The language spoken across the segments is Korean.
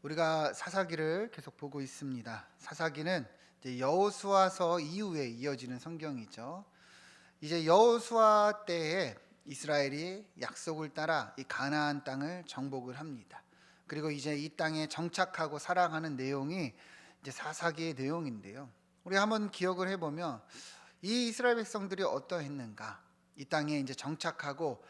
우리가 사사기를 계속 보고 있습니다. 사사기는 이제 여호수아서 이후에 이어지는 성경이죠. 이제 여호수아 때에 이스라엘이 약속을 따라 이 가나안 땅을 정복을 합니다. 그리고 이제 이 땅에 정착하고 살아가는 내용이 이제 사사기의 내용인데요. 우리 한번 기억을 해보면 이 이스라엘 백성들이 어떠했는가? 이 땅에 이제 정착하고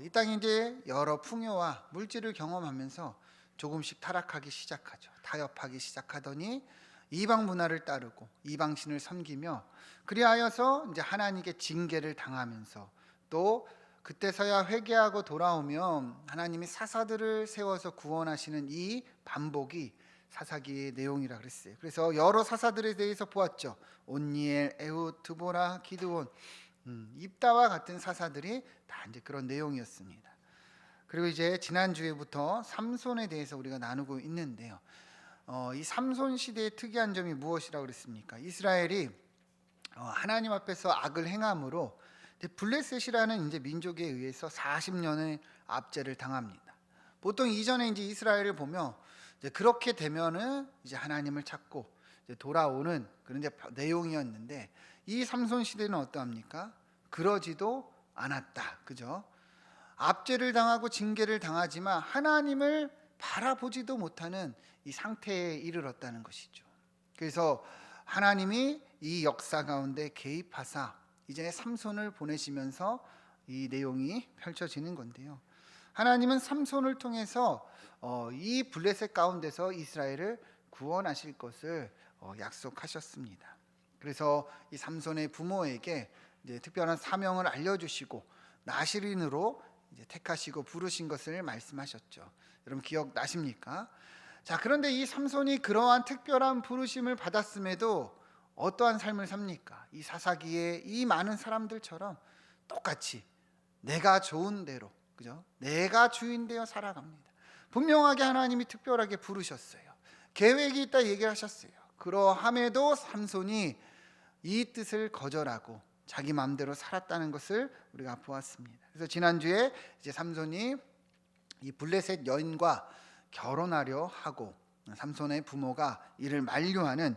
이 땅에 이제 여러 풍요와 물질을 경험하면서 조금씩 타락하기 시작하죠. 타협하기 시작하더니 이방 문화를 따르고 이방 신을 섬기며 그리하여서 이제 하나님께 징계를 당하면서 또 그때서야 회개하고 돌아오면 하나님이 사사들을 세워서 구원하시는 이 반복이 사사기의 내용이라 그랬어요. 그래서 여러 사사들에 대해서 보았죠. 온니엘, 에훗, 드보라, 기드온, 입다와 같은 사사들이 다 이제 그런 내용이었습니다. 그리고 이제 지난주에부터 삼손에 대해서 우리가 나누고 있는데요. 이 삼손 시대의 특이한 점이 무엇이라고 그랬습니까? 이스라엘이 하나님 앞에서 악을 행함으로 블레셋이라는 이제 민족에 의해서 40년의 압제를 당합니다. 보통 이전에 이제 이스라엘을 보면 이제 그렇게 되면은 이제 하나님을 찾고 이제 돌아오는 그런 내용이었는데 이 삼손 시대는 어떠합니까? 그러지도 않았다. 그죠? 압제를 당하고 징계를 당하지만 하나님을 바라보지도 못하는 이 상태에 이르렀다는 것이죠. 그래서 하나님이 이 역사 가운데 개입하사 이제 삼손을 보내시면서 이 내용이 펼쳐지는 건데요. 하나님은 삼손을 통해서 이 블레셋 가운데서 이스라엘을 구원하실 것을 약속하셨습니다. 그래서 이 삼손의 부모에게 이제 특별한 사명을 알려주시고 나실인으로 이제 택하시고 부르신 것을 말씀하셨죠. 여러분 기억나십니까? 자, 그런데 이 삼손이 그러한 특별한 부르심을 받았음에도 어떠한 삶을 삽니까? 이 사사기의 이 많은 사람들처럼 똑같이 내가 좋은 대로, 그죠? 내가 주인 되어 살아갑니다. 분명하게 하나님이 특별하게 부르셨어요. 계획이 있다 얘기를 하셨어요. 그러함에도 삼손이 이 뜻을 거절하고 자기 마음대로 살았다는 것을 우리가 보았습니다. 그래서 지난주에 이제 삼손이 이 블레셋 여인과 결혼하려 하고 삼손의 부모가 이를 만류하는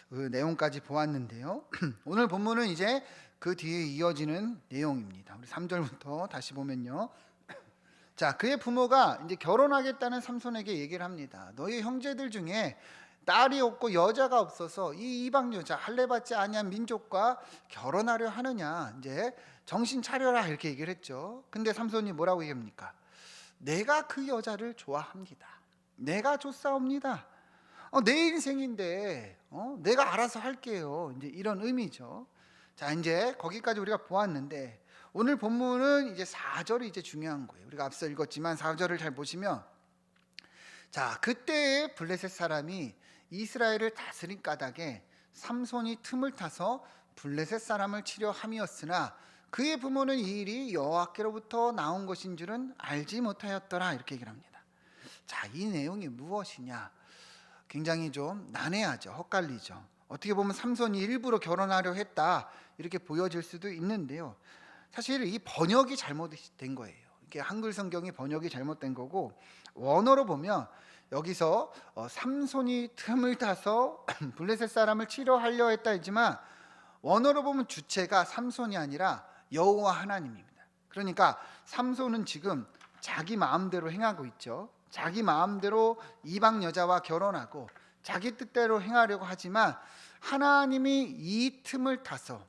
그 내용까지 보았는데요. 오늘 본문은 이제 그 뒤에 이어지는 내용입니다. 우리 3절부터 다시 보면요. 자, 그의 부모가 이제 결혼하겠다는 삼손에게 얘기를 합니다. 너희 형제들 중에 딸이 없고 여자가 없어서 이 이방 여자 할례받지 아니한 민족과 결혼하려 하느냐, 이제 정신 차려라 이렇게 얘기를 했죠. 근데 삼손이 뭐라고 얘기합니까? 내가 그 여자를 좋아합니다. 내가 좋사옵니다. 내 인생인데 내가 알아서 할게요. 이제 이런 의미죠. 자, 이제 거기까지 우리가 보았는데 오늘 본문은 이제 4절이 이제 중요한 거예요. 우리가 앞서 읽었지만 4절을 잘 보시면, 자, 그때의 블레셋 사람이 이스라엘을 다스린 까닭에 삼손이 틈을 타서 블레셋 사람을 치려 함이었으나 그의 부모는 이 일이 여호와께로부터 나온 것인 줄은 알지 못하였더라 이렇게 얘기를 합니다. 자, 이 내용이 무엇이냐? 굉장히 좀 난해하죠. 헛갈리죠. 어떻게 보면 삼손이 일부러 결혼하려 했다 이렇게 보여질 수도 있는데요. 사실 이 번역이 잘못된 거예요. 이게 한글 성경이 번역이 잘못된 거고, 원어로 보면 여기서 삼손이 틈을 타서 블레셋 사람을 치려 하려 했다 했지만 원어로 보면 주체가 삼손이 아니라 여호와 하나님입니다. 그러니까 삼손은 지금 자기 마음대로 행하고 있죠. 자기 마음대로 이방 여자와 결혼하고 자기 뜻대로 행하려고 하지만 하나님이 이 틈을 타서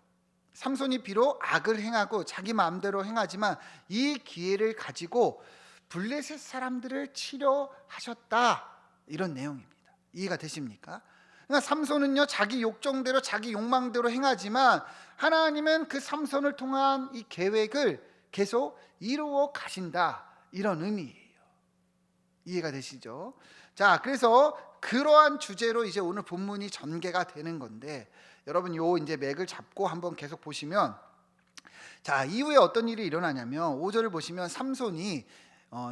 삼손이 비록 악을 행하고 자기 마음대로 행하지만 이 기회를 가지고 블레셋 사람들을 치려 하셨다, 이런 내용입니다. 이해가 되십니까? 그러니까 삼손은요 자기 욕정대로 자기 욕망대로 행하지만 하나님은 그 삼손을 통한 이 계획을 계속 이루어 가신다, 이런 의미예요. 이해가 되시죠? 자, 그래서 그러한 주제로 이제 오늘 본문이 전개가 되는 건데, 여러분 요 이제 맥을 잡고 한번 계속 보시면, 자, 이후에 어떤 일이 일어나냐면 5절을 보시면 삼손이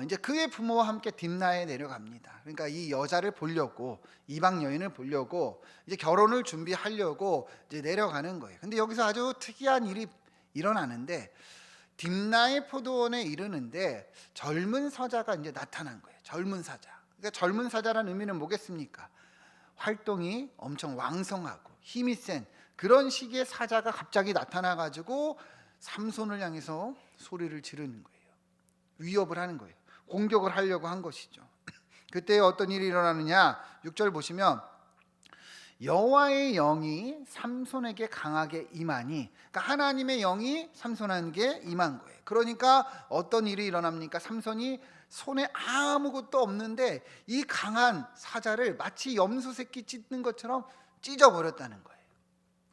이제 그의 부모와 함께 딥나에 내려갑니다. 그러니까 이 여자를 보려고, 이방 여인을 보려고 이제 결혼을 준비하려고 이제 내려가는 거예요. 근데 여기서 아주 특이한 일이 일어나는데, 딥나의 포도원에 이르는데 젊은 사자가 이제 나타난 거예요. 젊은 사자. 그러니까 젊은 사자라는 의미는 뭐겠습니까? 활동이 엄청 왕성하고 힘이 센 그런 시기의 사자가 갑자기 나타나 가지고 삼손을 향해서 소리를 지르는 거예요. 위협을 하는 거예요. 공격을 하려고 한 것이죠. 그때 어떤 일이 일어나느냐? 6절 보시면 여호와의 영이 삼손에게 강하게 임하니, 그러니까 하나님의 영이 삼손에게 임한 거예요. 그러니까 어떤 일이 일어납니까? 삼손이 손에 아무것도 없는데 이 강한 사자를 마치 염소 새끼 찢는 것처럼 찢어버렸다는 거예요.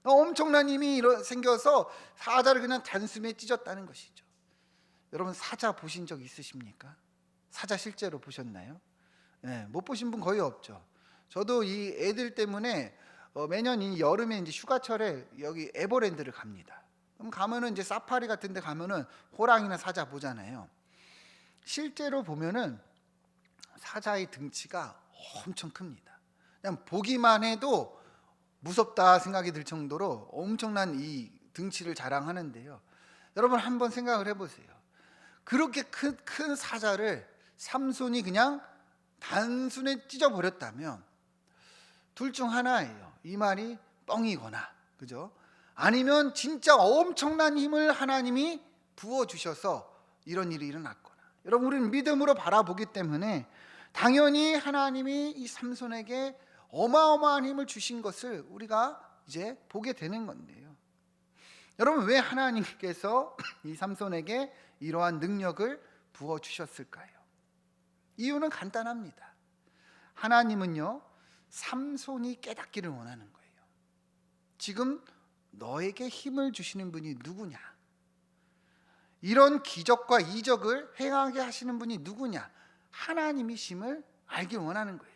엄청난 힘이 생겨서 사자를 그냥 단숨에 찢었다는 것이죠. 여러분 사자 보신 적 있으십니까? 사자 실제로 보셨나요? 네, 못 보신 분 거의 없죠. 저도 이 애들 때문에 매년 이 여름에 이제 휴가철에 여기 에버랜드를 갑니다. 그럼 가면은 이제 사파리 같은 데 가면은 호랑이나 사자 보잖아요. 실제로 보면은 사자의 등치가 엄청 큽니다. 그냥 보기만 해도 무섭다 생각이 들 정도로 엄청난 이 등치를 자랑하는데요. 여러분 한번 생각을 해보세요. 그렇게 큰 사자를 삼손이 그냥 단순에 찢어버렸다면 둘 중 하나예요. 이 말이 뻥이거나, 그죠? 아니면 진짜 엄청난 힘을 하나님이 부어주셔서 이런 일이 일어났거나. 여러분 우리는 믿음으로 바라보기 때문에 당연히 하나님이 이 삼손에게 어마어마한 힘을 주신 것을 우리가 이제 보게 되는 건데요. 여러분 왜 하나님께서 이 삼손에게 이러한 능력을 부어주셨을까요? 이유는 간단합니다. 하나님은요 삼손이 깨닫기를 원하는 거예요. 지금 너에게 힘을 주시는 분이 누구냐? 이런 기적과 이적을 행하게 하시는 분이 누구냐? 하나님이심을 알기 원하는 거예요.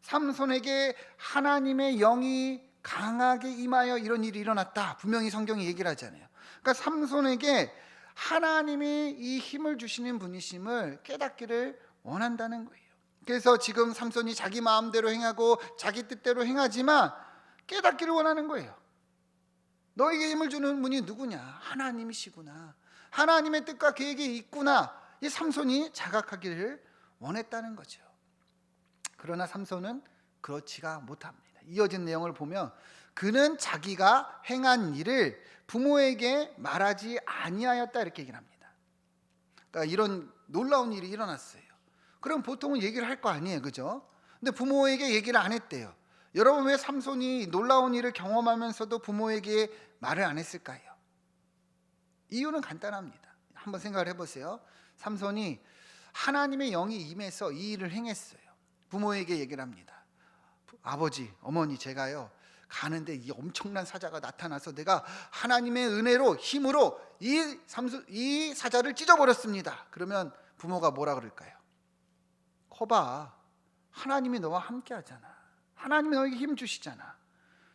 삼손에게 하나님의 영이 강하게 임하여 이런 일이 일어났다. 분명히 성경이 얘기를 하잖아요. 그러니까 삼손에게 하나님이 이 힘을 주시는 분이심을 깨닫기를 원한다는 거예요. 그래서 지금 삼손이 자기 마음대로 행하고 자기 뜻대로 행하지만 깨닫기를 원하는 거예요. 너에게 힘을 주는 분이 누구냐? 하나님이시구나. 하나님의 뜻과 계획이 있구나. 이 삼손이 자각하기를 원했다는 거죠. 그러나 삼손은 그렇지가 못합니다. 이어진 내용을 보면 그는 자기가 행한 일을 부모에게 말하지 아니하였다 이렇게 얘기를 합니다. 그러니까 이런 놀라운 일이 일어났어요. 그럼 보통은 얘기를 할 거 아니에요, 그죠? 근데 부모에게 얘기를 안 했대요. 여러분 왜 삼손이 놀라운 일을 경험하면서도 부모에게 말을 안 했을까요? 이유는 간단합니다. 한번 생각을 해보세요. 삼손이 하나님의 영이 임해서 이 일을 행했어요. 부모에게 얘기를 합니다. 아버지, 어머니, 제가요 가는데 이 엄청난 사자가 나타나서 내가 하나님의 은혜로 힘으로 이 사자를 찢어버렸습니다. 그러면 부모가 뭐라 그럴까요? 거봐, 하나님이 너와 함께 하잖아. 하나님이 너에게 힘 주시잖아.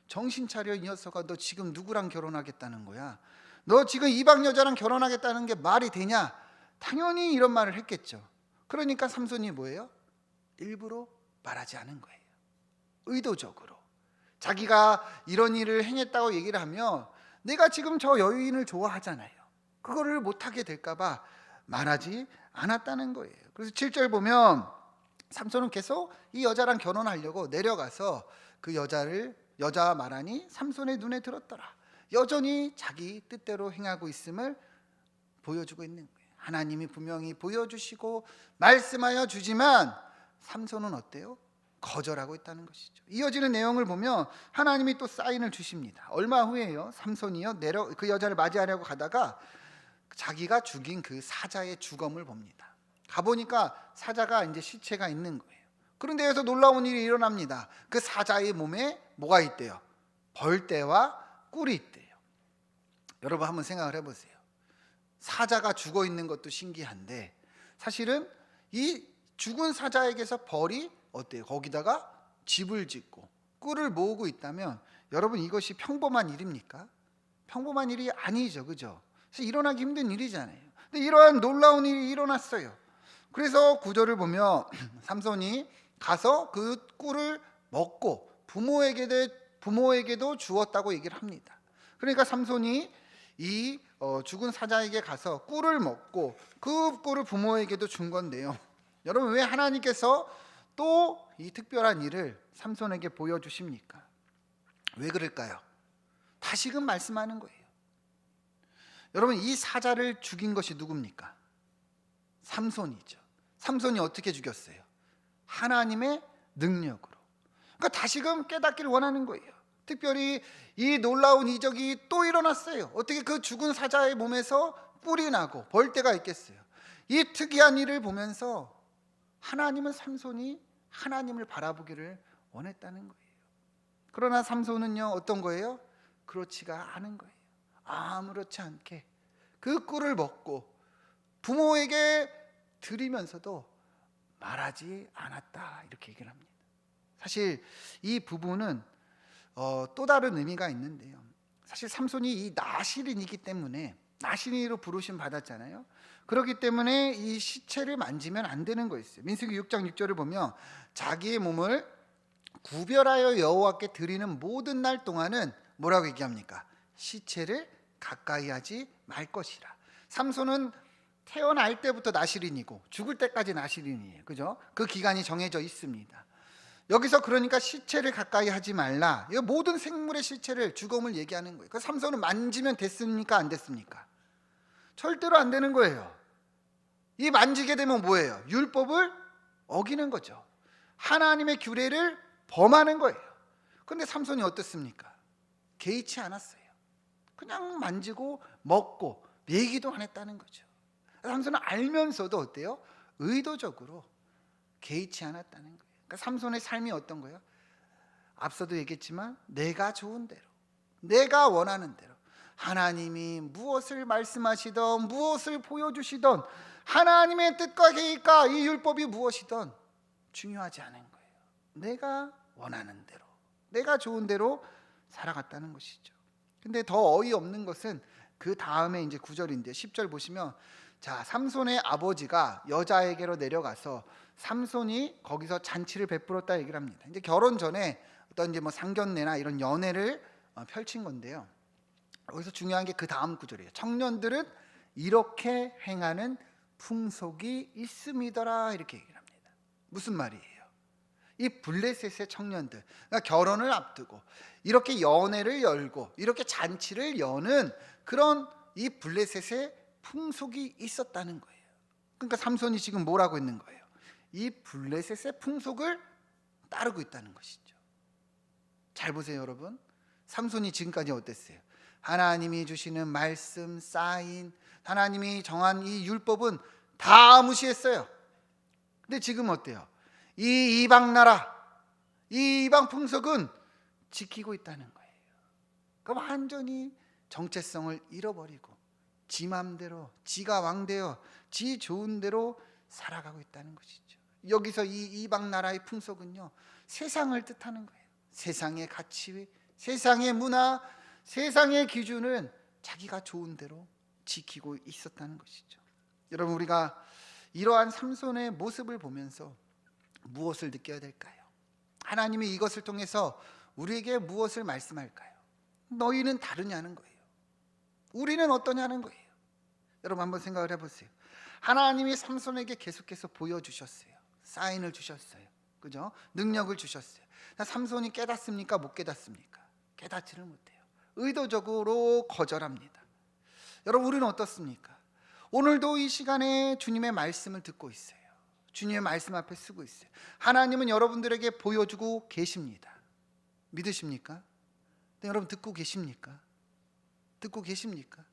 정신 차려 이 녀석아, 너 지금 누구랑 결혼하겠다는 거야? 너 지금 이방 여자랑 결혼하겠다는 게 말이 되냐? 당연히 이런 말을 했겠죠. 그러니까 삼손이 뭐예요? 일부러 말하지 않은 거예요. 의도적으로 자기가 이런 일을 행했다고 얘기를 하면 내가 지금 저 여인을 좋아하잖아요. 그거를 못하게 될까 봐 말하지 않았다는 거예요. 그래서 7절 보면 삼손은 계속 이 여자랑 결혼하려고 내려가서 그 여자 말하니 삼손의 눈에 들었더라. 여전히 자기 뜻대로 행하고 있음을 보여주고 있는 거예요. 하나님이 분명히 보여주시고 말씀하여 주지만 삼손은 어때요? 거절하고 있다는 것이죠. 이어지는 내용을 보면 하나님이 또 사인을 주십니다. 얼마 후에요, 삼손이요 그 여자를 맞이하려고 가다가 자기가 죽인 그 사자의 주검을 봅니다. 가보니까 사자가 이제 시체가 있는 거예요. 그런데 여기서 놀라운 일이 일어납니다. 그 사자의 몸에 뭐가 있대요? 벌떼와 꿀이 있대요. 여러분 한번 생각을 해보세요. 사자가 죽어 있는 것도 신기한데 사실은 이 죽은 사자에게서 벌이 어때요? 거기다가 집을 짓고 꿀을 모으고 있다면 여러분 이것이 평범한 일입니까? 평범한 일이 아니죠, 그죠? 그래서 일어나기 힘든 일이잖아요. 근데 이러한 놀라운 일이 일어났어요. 그래서 구절을 보면 삼손이 가서 그 꿀을 먹고 부모에게도 주었다고 얘기를 합니다. 그러니까 삼손이 이 죽은 사자에게 가서 꿀을 먹고 그 꿀을 부모에게도 준 건데요. 여러분 왜 하나님께서 또 이 특별한 일을 삼손에게 보여주십니까? 왜 그럴까요? 다시금 말씀하는 거예요. 여러분, 이 사자를 죽인 것이 누굽니까? 삼손이죠. 삼손이 어떻게 죽였어요? 하나님의 능력으로. 그러니까 다시금 깨닫기를 원하는 거예요. 특별히 이 놀라운 이적이 또 일어났어요. 어떻게 그 죽은 사자의 몸에서 뿔이 나고 벌떼가 있겠어요? 이 특이한 일을 보면서 하나님은 삼손이 하나님을 바라보기를 원했다는 거예요. 그러나 삼손은요, 어떤 거예요? 그렇지가 않은 거예요. 아무렇지 않게 그 꿀을 먹고 부모에게 드리면서도 말하지 않았다, 이렇게 얘기를 합니다. 사실 이 부분은 또 다른 의미가 있는데요. 사실 삼손이 이 나실인이기 때문에, 나실인으로 부르심 받았잖아요. 그렇기 때문에 이 시체를 만지면 안 되는 거였어요. 민수기 6장 6절을 보면 자기의 몸을 구별하여 여호와께 드리는 모든 날 동안은 뭐라고 얘기합니까? 시체를 가까이 하지 말 것이라. 삼손은 태어날 때부터 나실인이고 죽을 때까지 나실인이에요. 그죠? 그 기간이 정해져 있습니다. 여기서 그러니까 시체를 가까이 하지 말라. 이 모든 생물의 시체를, 죽음을 얘기하는 거예요. 그 삼손은 만지면 됐습니까? 안 됐습니까? 절대로 안 되는 거예요. 이 만지게 되면 뭐예요? 율법을 어기는 거죠. 하나님의 규례를 범하는 거예요. 그런데 삼손이 어떻습니까? 개의치 않았어요. 그냥 만지고 먹고 얘기도 안 했다는 거죠. 삼손은 알면서도 어때요? 의도적으로 개의치 않았다는 거예요. 그러니까 삼손의 삶이 어떤 거예요? 앞서도 얘기했지만 내가 좋은 대로, 내가 원하는 대로, 하나님이 무엇을 말씀하시던, 무엇을 보여주시던, 하나님의 뜻과 계획과 이 율법이 무엇이든 중요하지 않은 거예요. 내가 원하는 대로, 내가 좋은 대로 살아갔다는 것이죠. 근데 더 어이없는 것은 그 다음에 이제 9절인데 10절 보시면, 자, 삼손의 아버지가 여자에게로 내려가서 삼손이 거기서 잔치를 베풀었다 얘기를 합니다. 이제 결혼 전에 어떤 이제 뭐 상견례나 이런 연애를 펼친 건데요. 여기서 중요한 게 그 다음 구절이에요. 청년들은 이렇게 행하는 풍속이 있음이더라, 이렇게 얘기를 합니다. 무슨 말이에요? 이 블레셋의 청년들, 그러니까 결혼을 앞두고 이렇게 연애를 열고 이렇게 잔치를 여는 그런 이 블레셋의 풍속이 있었다는 거예요. 그러니까 삼손이 지금 뭐라고 있는 거예요? 이 블레셋의 풍속을 따르고 있다는 것이죠. 잘 보세요, 여러분. 삼손이 지금까지 어땠어요? 하나님이 주시는 말씀, 사인, 하나님이 정한 이 율법은 다 무시했어요. 근데 지금 어때요? 이 이방 나라, 이 이방 풍속은 지키고 있다는 거예요. 그럼 완전히 정체성을 잃어버리고 지 맘대로, 지가 왕되어 지 좋은 대로 살아가고 있다는 것이죠. 여기서 이 이방 나라의 풍속은요, 세상을 뜻하는 거예요. 세상의 가치, 세상의 문화, 세상의 기준은 자기가 좋은 대로 지키고 있었다는 것이죠. 여러분, 우리가 이러한 삼손의 모습을 보면서 무엇을 느껴야 될까요? 하나님이 이것을 통해서 우리에게 무엇을 말씀할까요? 너희는 다르냐는 거예요. 우리는 어떠냐는 거예요. 여러분, 한번 생각을 해보세요. 하나님이 삼손에게 계속해서 보여주셨어요. 사인을 주셨어요. 그죠? 능력을 주셨어요. 삼손이 깨닫습니까? 못 깨닫습니까? 깨닫지를 못해요. 의도적으로 거절합니다. 여러분, 우리는 어떻습니까? 오늘도 이 시간에 주님의 말씀을 듣고 있어요. 주님의 말씀 앞에 쓰고 있어요. 하나님은 여러분들에게 보여주고 계십니다. 믿으십니까? 네, 여러분, 듣고 계십니까? 듣고 계십니까?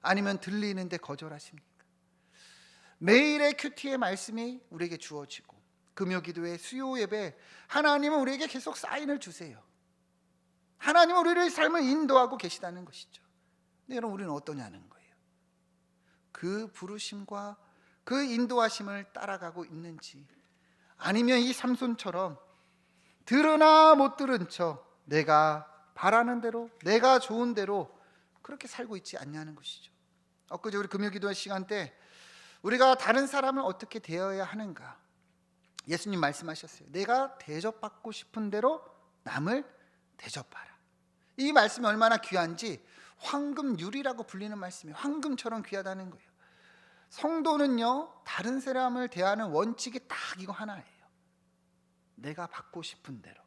아니면 들리는데 거절하십니까? 매일의 큐티의 말씀이 우리에게 주어지고 금요기도의 수요 예배, 하나님은 우리에게 계속 사인을 주세요. 하나님은 우리의 삶을 인도하고 계시다는 것이죠. 근데 여러분, 우리는 어떠냐는 거예요. 그 부르심과 그 인도하심을 따라가고 있는지, 아니면 이 삼손처럼 들으나 못 들은 척 내가 바라는 대로, 내가 좋은 대로 그렇게 살고 있지 않냐는 것이죠. 엊그제 우리 금요기도의 시간 때 우리가 다른 사람을 어떻게 대해야 하는가, 예수님 말씀하셨어요. 내가 대접받고 싶은 대로 남을 대접하라. 이 말씀이 얼마나 귀한지, 황금유리라고 불리는 말씀이 황금처럼 귀하다는 거예요. 성도는요, 다른 사람을 대하는 원칙이 딱 이거 하나예요. 내가 받고 싶은 대로,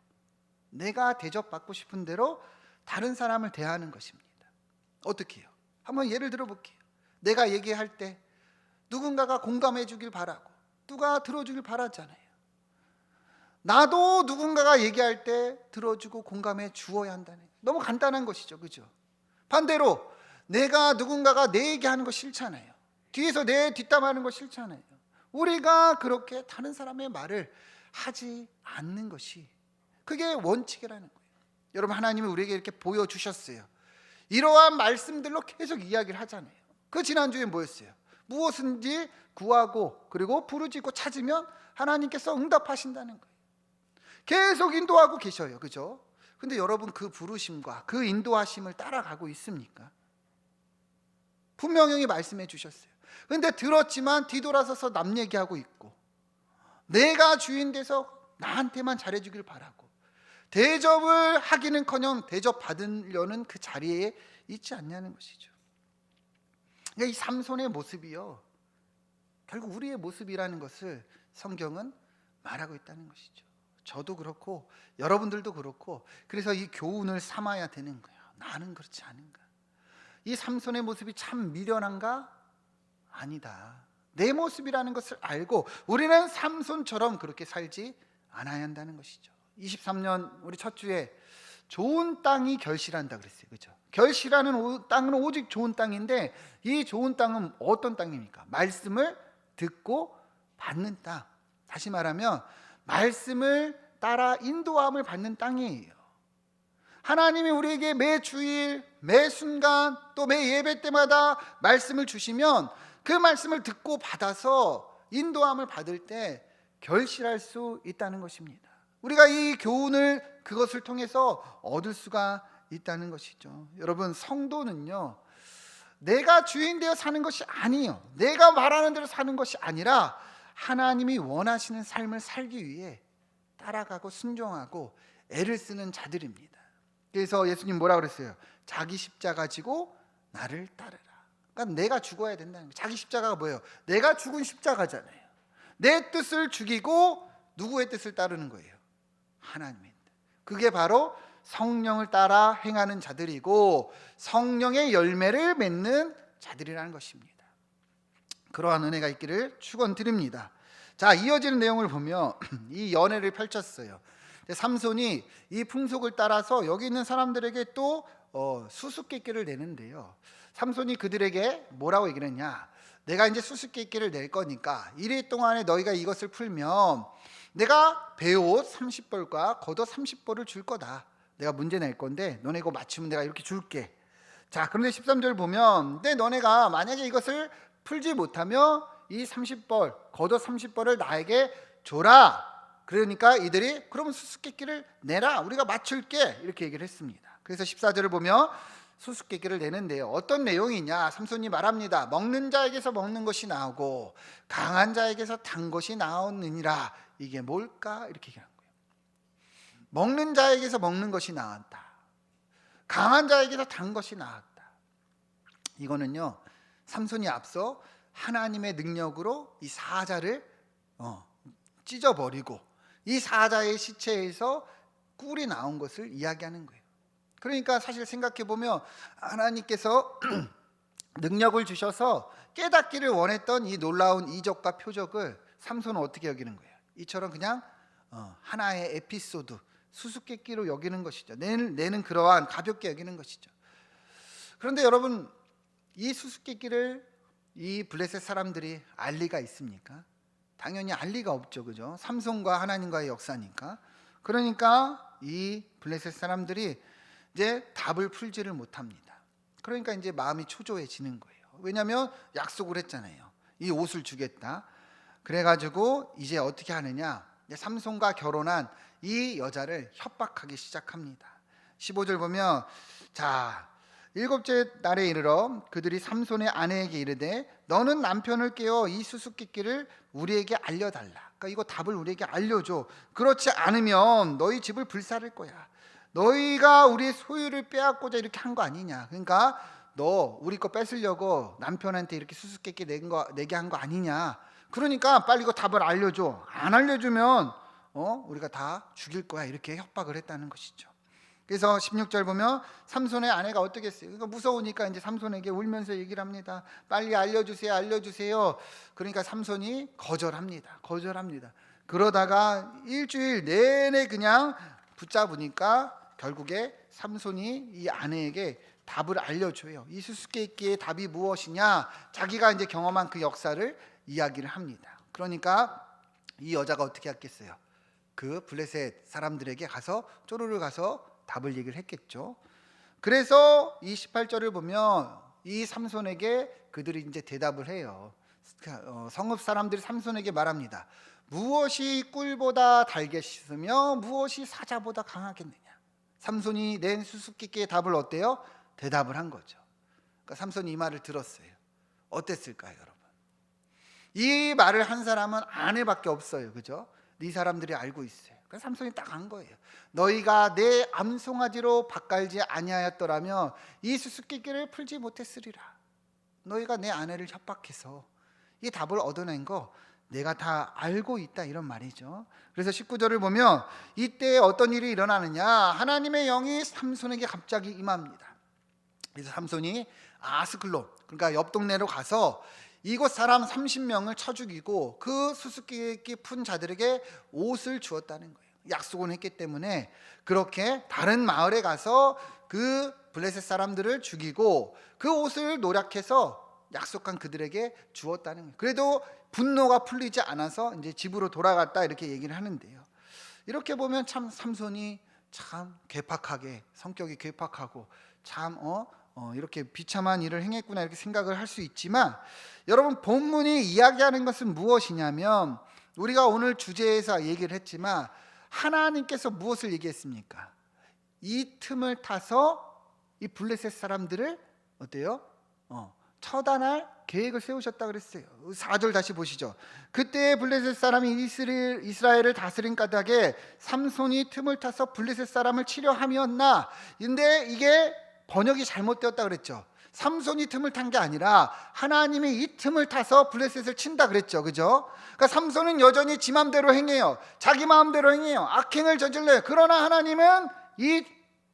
내가 대접받고 싶은 대로 다른 사람을 대하는 것입니다. 어떻게 해요? 한번 예를 들어 볼게요. 내가 얘기할 때 누군가가 공감해 주길 바라고, 누가 들어주길 바라잖아요. 나도 누군가가 얘기할 때 들어주고 공감해 주어야 한다는 거예요. 너무 간단한 것이죠, 그죠? 반대로 내가 누군가가 내 얘기하는 거 싫잖아요. 뒤에서 내 뒷담하는 거 싫잖아요. 우리가 그렇게 다른 사람의 말을 하지 않는 것이, 그게 원칙이라는 거예요. 여러분, 하나님이 우리에게 이렇게 보여주셨어요. 이러한 말씀들로 계속 이야기를 하잖아요. 그 지난주에 뭐였어요? 무엇인지 구하고 그리고 부르짖고 찾으면 하나님께서 응답하신다는 거예요. 계속 인도하고 계셔요, 그죠? 근데 여러분, 그 부르심과 그 인도하심을 따라가고 있습니까? 분명히 말씀해 주셨어요. 근데 들었지만 뒤돌아서서 남 얘기하고 있고, 내가 주인 돼서 나한테만 잘해주길 바라고, 대접을 하기는커녕 대접받으려는 그 자리에 있지 않냐는 것이죠. 그러니까 이 삼손의 모습이요, 결국 우리의 모습이라는 것을 성경은 말하고 있다는 것이죠. 저도 그렇고 여러분들도 그렇고, 그래서 이 교훈을 삼아야 되는 거예요. 나는 그렇지 않은가? 이 삼손의 모습이 참 미련한가? 아니다. 내 모습이라는 것을 알고 우리는 삼손처럼 그렇게 살지 않아야 한다는 것이죠. 23년 우리 첫 주에 좋은 땅이 결실한다 그랬어요, 그죠? 결실하는 땅은 오직 좋은 땅인데, 이 좋은 땅은 어떤 땅입니까? 말씀을 듣고 받는 땅. 다시 말하면 말씀을 따라 인도함을 받는 땅이에요. 하나님이 우리에게 매 주일, 매 순간, 또 매 예배 때마다 말씀을 주시면 그 말씀을 듣고 받아서 인도함을 받을 때 결실할 수 있다는 것입니다. 우리가 이 교훈을 그것을 통해서 얻을 수가 있다는 것이죠. 여러분, 성도는요, 내가 주인 되어 사는 것이 아니에요. 내가 말하는 대로 사는 것이 아니라 하나님이 원하시는 삶을 살기 위해 따라가고 순종하고 애를 쓰는 자들입니다. 그래서 예수님 뭐라 그랬어요? 자기 십자가 지고 나를 따르라. 그러니까 내가 죽어야 된다는 거예요. 자기 십자가가 뭐예요? 내가 죽은 십자가잖아요. 내 뜻을 죽이고 누구의 뜻을 따르는 거예요? 하나님의 뜻. 그게 바로 성령을 따라 행하는 자들이고 성령의 열매를 맺는 자들이라는 것입니다. 그러한 은혜가 있기를 축원드립니다. 자, 이어지는 내용을 보면 이 연애를 펼쳤어요. 삼손이 이 풍속을 따라서 여기 있는 사람들에게 또 수수께끼를 내는데요. 삼손이 그들에게 뭐라고 얘기를 했냐? 내가 이제 수수께끼를 낼 거니까 1일 동안에 너희가 이것을 풀면 내가 배옷 30벌과 겉옷 30벌을 줄 거다. 내가 문제 낼 건데 너네 이거 맞추면 내가 이렇게 줄게. 자, 그런데 13절 보면, 근데 너네가 만약에 이것을 풀지 못하면 이 30벌, 겉옷 30벌을 나에게 줘라. 그러니까 이들이 그러면 수수께끼를 내라, 우리가 맞출게, 이렇게 얘기를 했습니다. 그래서 14절을 보면 수수께끼를 내는데요, 어떤 내용이냐? 삼손이 말합니다. 먹는 자에게서 먹는 것이 나오고 강한 자에게서 단 것이 나오느니라. 이게 뭘까? 이렇게 얘기한 거예요. 먹는 자에게서 먹는 것이 나왔다, 강한 자에게서 단 것이 나왔다. 이거는요, 삼손이 앞서 하나님의 능력으로 이 사자를 찢어버리고 이 사자의 시체에서 꿀이 나온 것을 이야기하는 거예요. 그러니까 사실 생각해보면 하나님께서 능력을 주셔서 깨닫기를 원했던 이 놀라운 이적과 표적을 삼손은 어떻게 여기는 거예요? 이처럼 그냥 하나의 에피소드, 수수께끼로 여기는 것이죠. 내는 그러한 가볍게 여기는 것이죠. 그런데 여러분, 이 수수께끼를 이 블레셋 사람들이 알 리가 있습니까? 당연히 알 리가 없죠, 그죠? 삼손과 하나님과의 역사니까. 그러니까 이 블레셋 사람들이 이제 답을 풀지를 못합니다. 그러니까 이제 마음이 초조해지는 거예요. 왜냐하면 약속을 했잖아요. 이 옷을 주겠다. 그래가지고 이제 어떻게 하느냐? 삼손과 결혼한 이 여자를 협박하기 시작합니다. 15절 보면, 자, 7째 날에 이르러 그들이 삼손의 아내에게 이르되 너는 남편을 깨워 이 수수께끼를 우리에게 알려달라. 그러니까 이거 답을 우리에게 알려줘. 그렇지 않으면 너희 집을 불살을 거야. 너희가 우리의 소유를 빼앗고자 이렇게 한 거 아니냐. 그러니까 너 우리 거 뺏으려고 남편한테 이렇게 수수께끼 내게 한 거 아니냐. 그러니까 빨리 이거 답을 알려줘. 안 알려주면 우리가 다 죽일 거야, 이렇게 협박을 했다는 것이죠. 그래서 16절 보면 삼손의 아내가 어떻게 했어요? 그러니까 무서우니까 이제 삼손에게 울면서 얘기를 합니다. 빨리 알려주세요, 알려주세요. 그러니까 삼손이 거절합니다. 그러다가 일주일 내내 그냥 붙잡으니까 결국에 삼손이 이 아내에게 답을 알려줘요. 이 수수께끼의 답이 무엇이냐? 자기가 이제 경험한 그 역사를 이야기를 합니다. 그러니까 이 여자가 어떻게 했겠어요? 그 블레셋 사람들에게 가서 쪼르르 가서 답을 얘기를 했겠죠. 그래서 이 18절을 보면 이 삼손에게 그들이 이제 대답을 해요. 성읍 사람들이 삼손에게 말합니다. 무엇이 꿀보다 달게 씻으며 무엇이 사자보다 강하겠느냐. 삼손이 낸 수수께끼의 답을 어때요? 대답을 한 거죠. 그러니까 삼손이 이 말을 들었어요. 어땠을까요, 여러분? 이 말을 한 사람은 아내밖에 없어요. 그죠? 네 사람들이 알고 있어요. 그래서 삼손이 딱 한 거예요. 너희가 내 암송아지로 밭갈지 아니하였더라면 이 수수께끼를 풀지 못했으리라. 너희가 내 아내를 협박해서 이 답을 얻어낸 거 내가 다 알고 있다, 이런 말이죠. 그래서 19절을 보면 이때 어떤 일이 일어나느냐? 하나님의 영이 삼손에게 갑자기 임합니다. 그래서 삼손이 아스클론, 그러니까 옆 동네로 가서 이곳 사람 30명을 쳐 죽이고 그 수수께끼 푼 자들에게 옷을 주었다는 거예요. 약속을 했기 때문에 그렇게 다른 마을에 가서 그 블레셋 사람들을 죽이고 그 옷을 노력해서 약속한 그들에게 주었다는 거예요. 그래도 분노가 풀리지 않아서 이제 집으로 돌아갔다, 이렇게 얘기를 하는데요. 이렇게 보면 참 삼손이 참 괴팍하게, 성격이 괴팍하고 참 이렇게 비참한 일을 행했구나, 이렇게 생각을 할 수 있지만, 여러분 본문이 이야기하는 것은 무엇이냐면, 우리가 오늘 주제에서 얘기를 했지만 하나님께서 무엇을 얘기했습니까? 이 틈을 타서 이 블레셋 사람들을 어때요? 처단할 계획을 세우셨다 그랬어요. 4절 다시 보시죠. 그때 블레셋 사람이 이스라엘을 다스린 까닭에 삼손이 틈을 타서 블레셋 사람을 치려 함이었나. 근데 이게 번역이 잘못되었다 그랬죠. 삼손이 틈을 탄 게 아니라 하나님이 이 틈을 타서 블레셋을 친다 그랬죠. 그죠? 그러니까 삼손은 여전히 지 마음대로 행해요. 자기 마음대로 행해요. 악행을 저질러요. 그러나 하나님은 이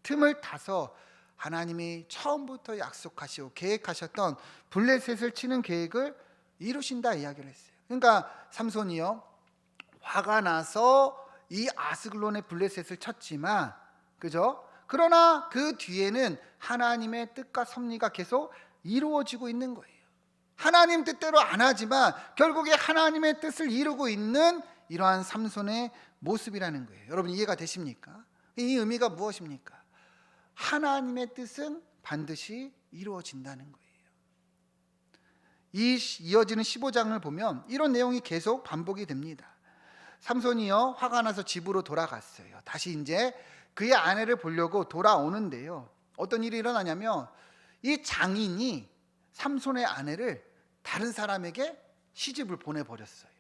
틈을 타서 하나님이 처음부터 약속하시고 계획하셨던 블레셋을 치는 계획을 이루신다 이야기를 했어요. 그러니까 삼손이요, 화가 나서 이 아스글론의 블레셋을 쳤지만, 그죠? 그러나 그 뒤에는 하나님의 뜻과 섭리가 계속 이루어지고 있는 거예요. 하나님 뜻대로 안 하지만 결국에 하나님의 뜻을 이루고 있는 이러한 삼손의 모습이라는 거예요. 여러분 이해가 되십니까? 이 의미가 무엇입니까? 하나님의 뜻은 반드시 이루어진다는 거예요. 이어지는 15장을 보면 이런 내용이 계속 반복이 됩니다. 삼손이요, 화가 나서 집으로 돌아갔어요. 다시 이제 그의 아내를 보려고 돌아오는데요, 어떤 일이 일어나냐면 이 장인이 삼손의 아내를 다른 사람에게 시집을 보내버렸어요.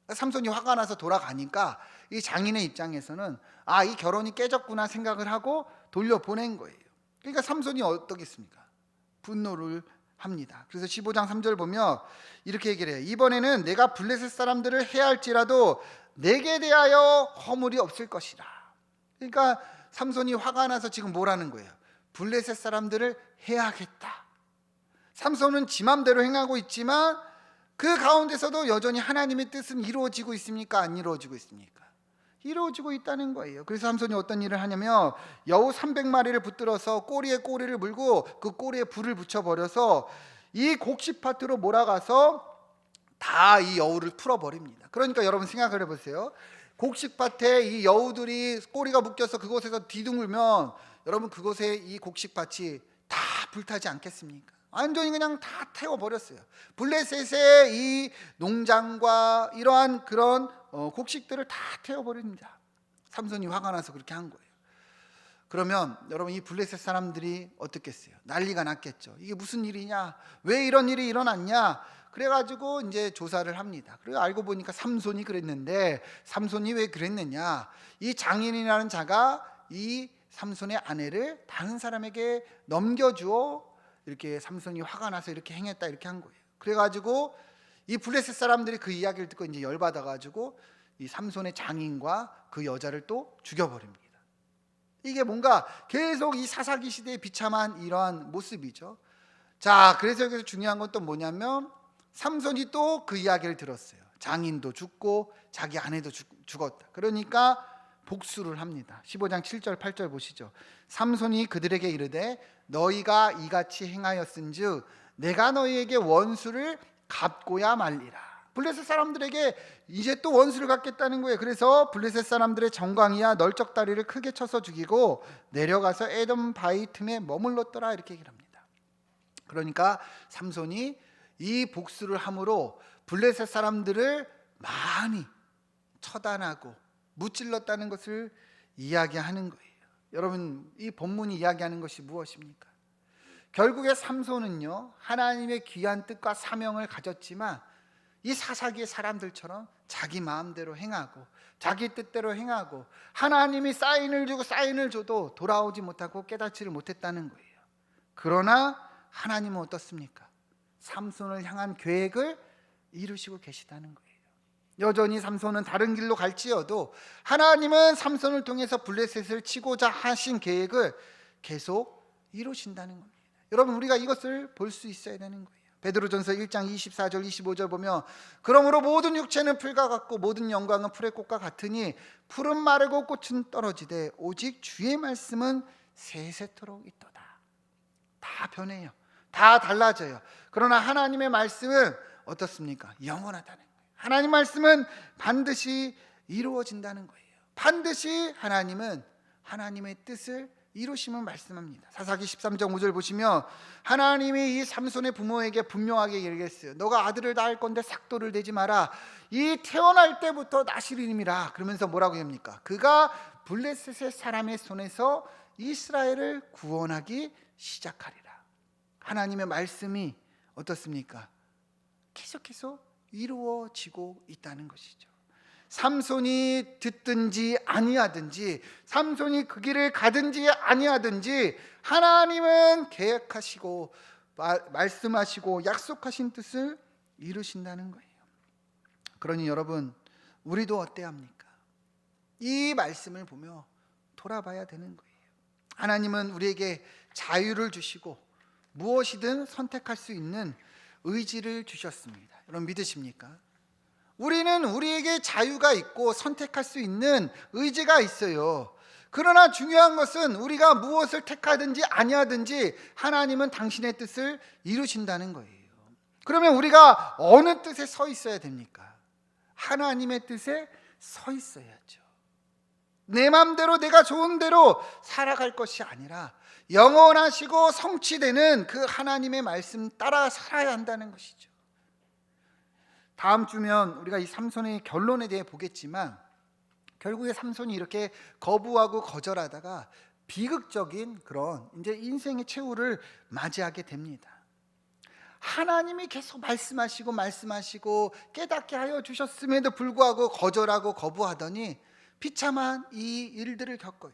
삼손이 화가 나서 돌아가니까 이 장인의 입장에서는 이 결혼이 깨졌구나 생각을 하고 돌려보낸 거예요. 그러니까 삼손이 어떻겠습니까? 분노를 합니다. 그래서 15장 3절 보면 이렇게 얘기를 해요. 이번에는 내가 블레셋 사람들을 해할지라도 내게 대하여 허물이 없을 것이라. 그러니까 삼손이 화가 나서 지금 뭐라는 거예요? 블레셋 사람들을 해야겠다. 삼손은 지 맘대로 행하고 있지만 그 가운데서도 여전히 하나님의 뜻은 이루어지고 있습니까? 안 이루어지고 있습니까? 이루어지고 있다는 거예요. 그래서 삼손이 어떤 일을 하냐면 여우 300마리를 붙들어서 꼬리에 꼬리를 물고 그 꼬리에 불을 붙여버려서 이 곡식밭으로 몰아가서 다 이 여우를 풀어버립니다. 그러니까 여러분 생각을 해보세요. 곡식밭에 이 여우들이 꼬리가 묶여서 그곳에서 뒤둥글면 여러분 그곳에 이 곡식밭이 다 불타지 않겠습니까? 완전히 그냥 다 태워버렸어요. 블레셋의 이 농장과 이러한 그런 곡식들을 다 태워버립니다. 삼손이 화가 나서 그렇게 한 거예요. 그러면 여러분 이 블레셋 사람들이 어떻겠어요? 난리가 났겠죠. 이게 무슨 일이냐? 왜 이런 일이 일어났냐? 그래가지고 이제 조사를 합니다. 그리고 알고 보니까 삼손이 그랬는데, 삼손이 왜 그랬느냐? 이 장인이라는 자가 이 삼손의 아내를 다른 사람에게 넘겨주어 이렇게 삼손이 화가 나서 이렇게 행했다, 이렇게 한 거예요. 그래가지고 이 블레셋 사람들이 그 이야기를 듣고 이제 열받아가지고 이 삼손의 장인과 그 여자를 또 죽여버립니다. 이게 뭔가 계속 이 사사기 시대에 비참한 이러한 모습이죠. 자, 그래서 여기서 중요한 건 또 뭐냐면 삼손이 또 그 이야기를 들었어요. 장인도 죽고 자기 아내도 죽었다. 그러니까 복수를 합니다. 15장 7절 8절 보시죠. 삼손이 그들에게 이르되 너희가 이같이 행하였은즉 내가 너희에게 원수를 갚고야 말리라. 블레셋 사람들에게 이제 또 원수를 갚겠다는 거예요. 그래서 블레셋 사람들의 정광이야 널쩍다리를 크게 쳐서 죽이고 내려가서 에돔 바위 틈에 머물렀더라, 이렇게 얘기를 합니다. 그러니까 삼손이 이 복수를 함으로 블레셋 사람들을 많이 처단하고 무찔렀다는 것을 이야기하는 거예요. 여러분, 이 본문이 이야기하는 것이 무엇입니까? 결국에 삼손은요, 하나님의 귀한 뜻과 사명을 가졌지만 이 사사기의 사람들처럼 자기 마음대로 행하고 자기 뜻대로 행하고 하나님이 사인을 주고 사인을 줘도 돌아오지 못하고 깨닫지를 못했다는 거예요. 그러나 하나님은 어떻습니까? 삼손을 향한 계획을 이루시고 계시다는 거예요. 여전히 삼손은 다른 길로 갈지어도 하나님은 삼손을 통해서 블레셋을 치고자 하신 계획을 계속 이루신다는 겁니다. 여러분, 우리가 이것을 볼 수 있어야 되는 거예요. 베드로전서 1장 24절 25절 보면 그러므로 모든 육체는 풀과 같고 모든 영광은 풀의 꽃과 같으니 풀은 마르고 꽃은 떨어지되 오직 주의 말씀은 세세토록 있도다. 다 변해요. 다 달라져요. 그러나 하나님의 말씀은 어떻습니까? 영원하다는 거예요. 하나님 말씀은 반드시 이루어진다는 거예요. 반드시 하나님은 하나님의 뜻을 이루심을 말씀합니다. 사사기 13장 5절 보시면 하나님이 이 삼손의 부모에게 분명하게 얘기했어요. 너가 아들을 낳을 건데 삭도를 대지 마라. 이 태어날 때부터 나실이님이라. 그러면서 뭐라고 합니까? 그가 블레셋의 사람의 손에서 이스라엘을 구원하기 시작하리라. 하나님의 말씀이 어떻습니까? 계속해서 이루어지고 있다는 것이죠. 삼손이 듣든지 아니하든지 삼손이 그 길을 가든지 아니하든지 하나님은 계획하시고 말씀하시고 약속하신 뜻을 이루신다는 거예요. 그러니 여러분, 우리도 어때야 합니까? 이 말씀을 보며 돌아봐야 되는 거예요. 하나님은 우리에게 자유를 주시고 무엇이든 선택할 수 있는 의지를 주셨습니다. 여러분, 믿으십니까? 우리는 우리에게 자유가 있고 선택할 수 있는 의지가 있어요. 그러나 중요한 것은 우리가 무엇을 택하든지 아니하든지 하나님은 당신의 뜻을 이루신다는 거예요. 그러면 우리가 어느 뜻에 서 있어야 됩니까? 하나님의 뜻에 서 있어야죠. 내 마음대로 내가 좋은 대로 살아갈 것이 아니라 영원하시고 성취되는 그 하나님의 말씀 따라 살아야 한다는 것이죠. 다음 주면 우리가 이 삼손의 결론에 대해 보겠지만 결국에 삼손이 이렇게 거부하고 거절하다가 비극적인 그런 이제 인생의 최후를 맞이하게 됩니다. 하나님이 계속 말씀하시고 깨닫게 하여 주셨음에도 불구하고 거절하고 거부하더니 비참한 이 일들을 겪어요.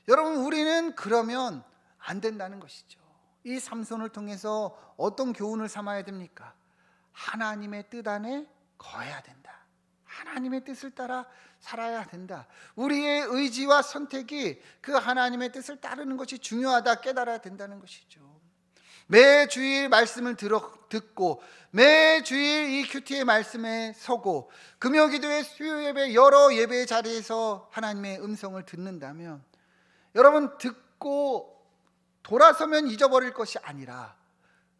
여러분, 우리는 그러면 안 된다는 것이죠. 이 삼손을 통해서 어떤 교훈을 삼아야 됩니까? 하나님의 뜻 안에 거해야 된다. 하나님의 뜻을 따라 살아야 된다. 우리의 의지와 선택이 그 하나님의 뜻을 따르는 것이 중요하다 깨달아야 된다는 것이죠. 매 주일 말씀을 듣고 매 주일 이 큐티의 말씀에 서고 금요기도회 수요예배 여러 예배의 자리에서 하나님의 음성을 듣는다면 여러분, 듣고 돌아서면 잊어버릴 것이 아니라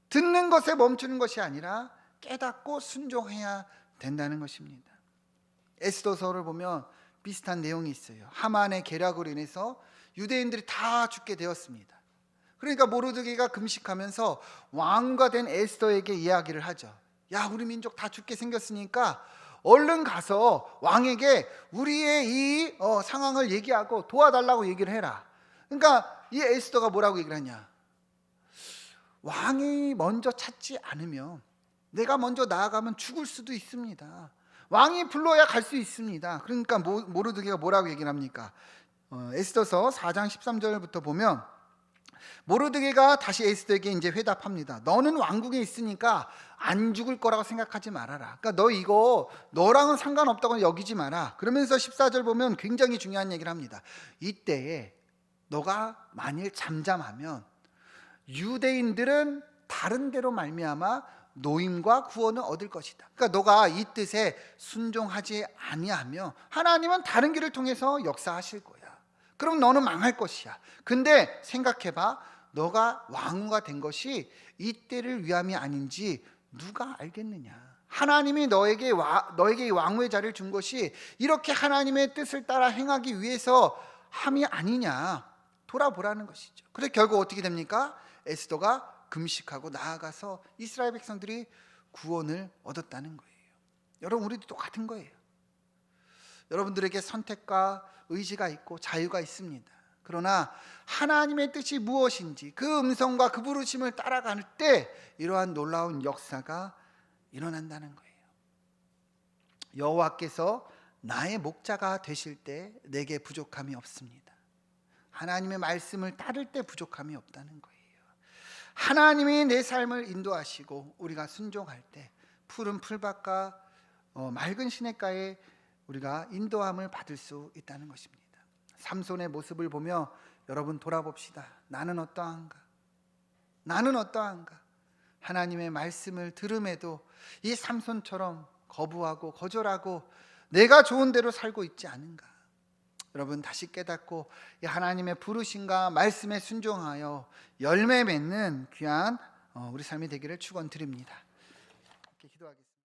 듣는 것에 멈추는 것이 아니라 깨닫고 순종해야 된다는 것입니다. 에스더서를 보면 비슷한 내용이 있어요. 하만의 계략으로 인해서 유대인들이 다 죽게 되었습니다. 그러니까 모르드게가 금식하면서 왕과 된 에스더에게 이야기를 하죠. 야, 우리 민족 다 죽게 생겼으니까 얼른 가서 왕에게 우리의 이 상황을 얘기하고 도와달라고 얘기를 해라. 그러니까 이 에스더가 뭐라고 얘기를 하냐? 왕이 먼저 찾지 않으면 내가 먼저 나아가면 죽을 수도 있습니다. 왕이 불러야 갈 수 있습니다. 그러니까 모르드게가 뭐라고 얘기를 합니까? 에스더서 4장 13절부터 보면 모르드게가 다시 에스더에게 이제 회답합니다. 너는 왕궁에 있으니까 안 죽을 거라고 생각하지 말아라. 그러니까 너 이거 너랑은 상관없다고 여기지 마라. 그러면서 14절 보면 굉장히 중요한 얘기를 합니다. 이때에 너가 만일 잠잠하면 유대인들은 다른 데로 말미암아 노임과 구원을 얻을 것이다. 그러니까 너가 이 뜻에 순종하지 아니하면 하나님은 다른 길을 통해서 역사하실 거야. 그럼 너는 망할 것이야. 근데 생각해봐. 너가 왕후가 된 것이 이때를 위함이 아닌지 누가 알겠느냐. 하나님이 너에게 이 왕후의 자리를 준 것이 이렇게 하나님의 뜻을 따라 행하기 위해서 함이 아니냐. 돌아보라는 것이죠. 그래서 결국 어떻게 됩니까? 에스더가 금식하고 나아가서 이스라엘 백성들이 구원을 얻었다는 거예요. 여러분, 우리도 똑같은 거예요. 여러분들에게 선택과 의지가 있고 자유가 있습니다. 그러나 하나님의 뜻이 무엇인지 그 음성과 그 부르심을 따라갈 때 이러한 놀라운 역사가 일어난다는 거예요. 여호와께서 나의 목자가 되실 때 내게 부족함이 없습니다. 하나님의 말씀을 따를 때 부족함이 없다는 거예요. 하나님이 내 삶을 인도하시고 우리가 순종할 때 푸른 풀밭과 맑은 시냇가에 우리가 인도함을 받을 수 있다는 것입니다. 삼손의 모습을 보며 여러분 돌아봅시다. 나는 어떠한가? 나는 어떠한가? 하나님의 말씀을 들음에도 이 삼손처럼 거부하고 거절하고 내가 좋은 대로 살고 있지 않은가? 여러분 다시 깨닫고 이 하나님의 부르심과 말씀에 순종하여 열매 맺는 귀한 우리 삶이 되기를 축원드립니다. 이렇게 기도하겠습니다.